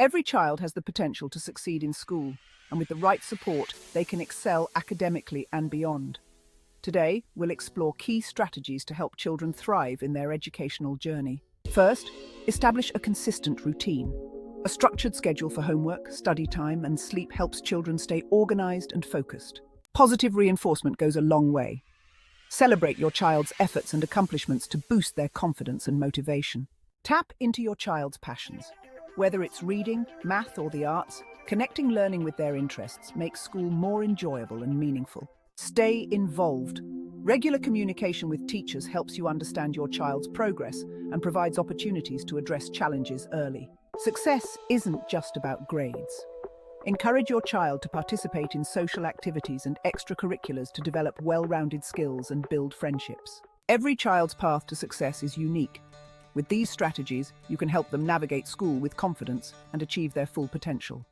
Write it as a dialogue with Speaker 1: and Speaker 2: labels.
Speaker 1: Every child has the potential to succeed in school, and with the right support, they can excel academically and beyond. Today, we'll explore key strategies to help children thrive in their educational journey. First, establish a consistent routine. A structured schedule for homework, study time, and sleep helps children stay organized and focused. Positive reinforcement goes a long way. Celebrate your child's efforts and accomplishments to boost their confidence and motivation. Tap into your child's passions. Whether it's reading, math, or the arts, connecting learning with their interests makes school more enjoyable and meaningful. Stay involved. Regular communication with teachers helps you understand your child's progress and provides opportunities to address challenges early. Success isn't just about grades. Encourage your child to participate in social activities and extracurriculars to develop well-rounded skills and build friendships. Every child's path to success is unique. With these strategies, you can help them navigate school with confidence and achieve their full potential.